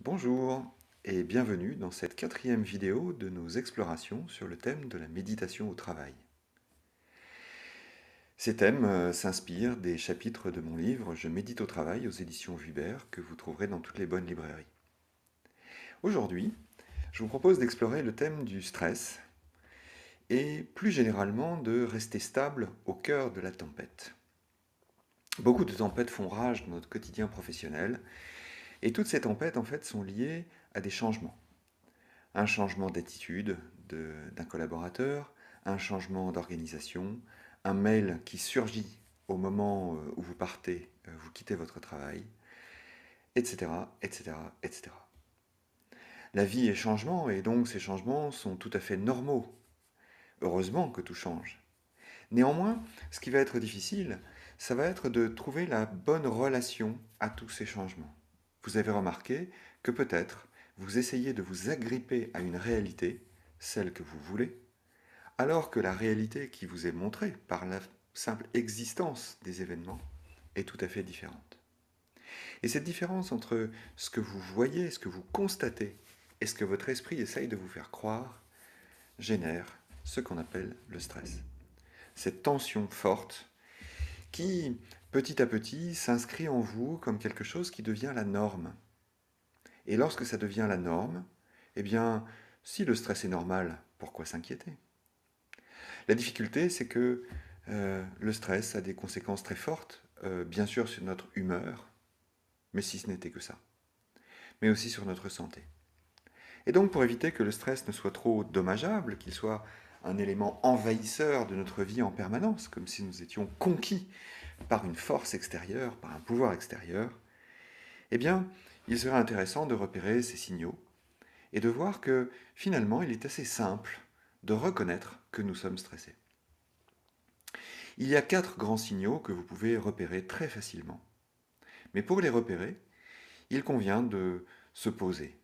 Bonjour et bienvenue dans cette quatrième vidéo de nos explorations sur le thème de la méditation au travail. Ces thèmes s'inspirent des chapitres de mon livre Je médite au travail aux éditions Vuibert que vous trouverez dans toutes les bonnes librairies. Aujourd'hui, je vous propose d'explorer le thème du stress et plus généralement de rester stable au cœur de la tempête. Beaucoup de tempêtes font rage dans notre quotidien professionnel et toutes ces tempêtes en fait sont liées à des changements. Un changement d'attitude d'un collaborateur, un changement d'organisation, un mail qui surgit au moment où vous partez, vous quittez votre travail, etc., etc., etc. La vie est changement et donc ces changements sont tout à fait normaux. Heureusement que tout change. Néanmoins, ce qui va être difficile, ça va être de trouver la bonne relation à tous ces changements. Vous avez remarqué que peut-être vous essayez de vous agripper à une réalité, celle que vous voulez, alors que la réalité qui vous est montrée par la simple existence des événements est tout à fait différente. Et cette différence entre ce que vous voyez, ce que vous constatez, et ce que votre esprit essaye de vous faire croire, génère ce qu'on appelle le stress. Cette tension forte qui, petit à petit, s'inscrit en vous comme quelque chose qui devient la norme. Et lorsque ça devient la norme, eh bien, si le stress est normal, pourquoi s'inquiéter? La difficulté, c'est que le stress a des conséquences très fortes, bien sûr sur notre humeur, mais si ce n'était que ça, mais aussi sur notre santé. Et donc pour éviter que le stress ne soit trop dommageable, qu'il soit un élément envahisseur de notre vie en permanence, comme si nous étions conquis par une force extérieure, par un pouvoir extérieur, eh bien, il serait intéressant de repérer ces signaux et de voir que finalement, il est assez simple de reconnaître que nous sommes stressés. Il y a 4 grands signaux que vous pouvez repérer très facilement. Mais pour les repérer, il convient de se poser,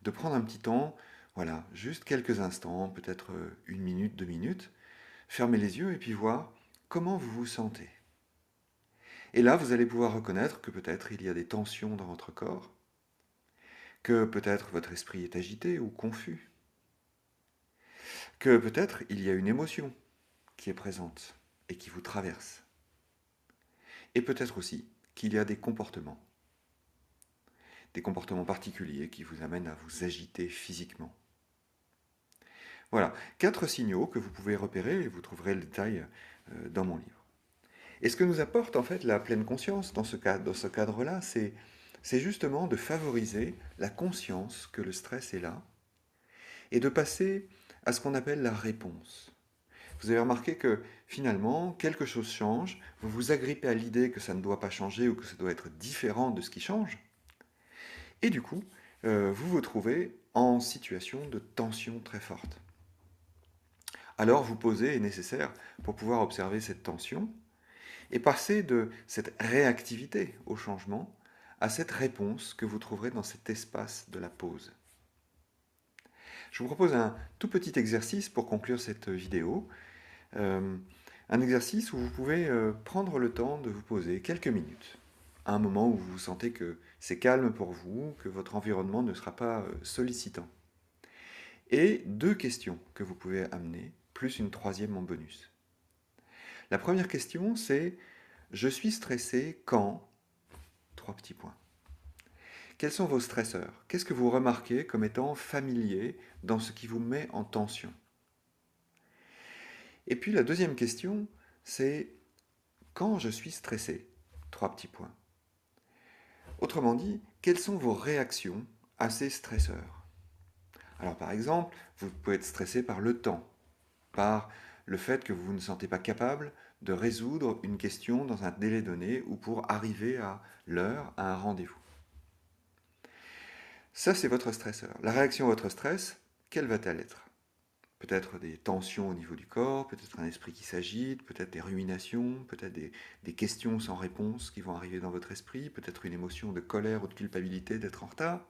de prendre un petit temps, voilà, juste quelques instants, peut-être 1 minute, 2 minutes, fermer les yeux et puis voir comment vous vous sentez. Et là, vous allez pouvoir reconnaître que peut-être il y a des tensions dans votre corps, que peut-être votre esprit est agité ou confus, que peut-être il y a une émotion qui est présente et qui vous traverse. Et peut-être aussi qu'il y a des comportements particuliers qui vous amènent à vous agiter physiquement. Voilà, 4 signaux que vous pouvez repérer et vous trouverez le détail dans mon livre. Et ce que nous apporte en fait la pleine conscience dans ce cadre-là, c'est justement de favoriser la conscience que le stress est là et de passer à ce qu'on appelle la réponse. Vous avez remarqué que finalement, quelque chose change, vous vous agrippez à l'idée que ça ne doit pas changer ou que ça doit être différent de ce qui change, et du coup, vous vous trouvez en situation de tension très forte. Alors vous poser est nécessaire pour pouvoir observer cette tension et passer de cette réactivité au changement à cette réponse que vous trouverez dans cet espace de la pause. Je vous propose un tout petit exercice pour conclure cette vidéo. Euh, un exercice où vous pouvez prendre le temps de vous poser quelques minutes, à un moment où vous sentez que c'est calme pour vous, que votre environnement ne sera pas sollicitant. Et 2 questions que vous pouvez amener, plus une troisième en bonus. La première question, c'est je suis stressé quand 3 petits points. Quels sont vos stresseurs? Qu'est-ce que vous remarquez comme étant familier dans ce qui vous met en tension? Et puis la deuxième question, c'est quand je suis stressé? 3 petits points. Autrement dit, quelles sont vos réactions à ces stresseurs? Alors par exemple, vous pouvez être stressé par le temps, par le fait que vous ne sentez pas capable de résoudre une question dans un délai donné ou pour arriver à l'heure, à un rendez-vous. Ça, c'est votre stresseur. La réaction à votre stress, quelle va-t-elle être? Peut-être des tensions au niveau du corps, peut-être un esprit qui s'agite, peut-être des ruminations, peut-être des questions sans réponse qui vont arriver dans votre esprit, peut-être une émotion de colère ou de culpabilité d'être en retard,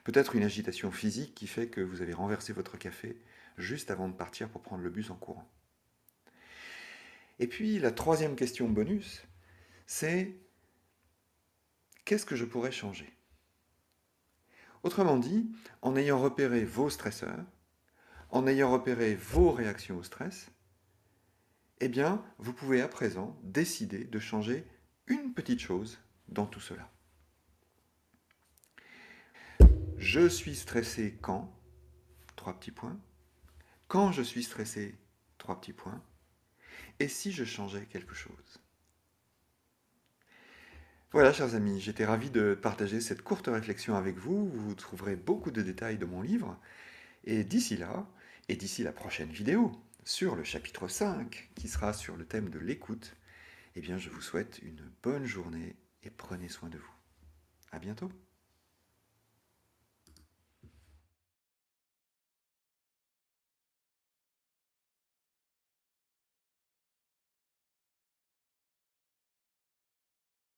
peut-être une agitation physique qui fait que vous avez renversé votre café juste avant de partir pour prendre le bus en courant. Et puis la troisième question bonus, c'est qu'est-ce que je pourrais changer? Autrement dit, en ayant repéré vos stresseurs, en ayant repéré vos réactions au stress, eh bien, vous pouvez à présent décider de changer une petite chose dans tout cela. Je suis stressé quand? Trois petits points. Quand je suis stressé? Trois petits points. Et si je changeais quelque chose? Voilà, chers amis, j'étais ravi de partager cette courte réflexion avec vous. Vous trouverez beaucoup de détails dans mon livre. Et d'ici là, et d'ici la prochaine vidéo, sur le chapitre 5, qui sera sur le thème de l'écoute, eh bien, je vous souhaite une bonne journée et prenez soin de vous. À bientôt.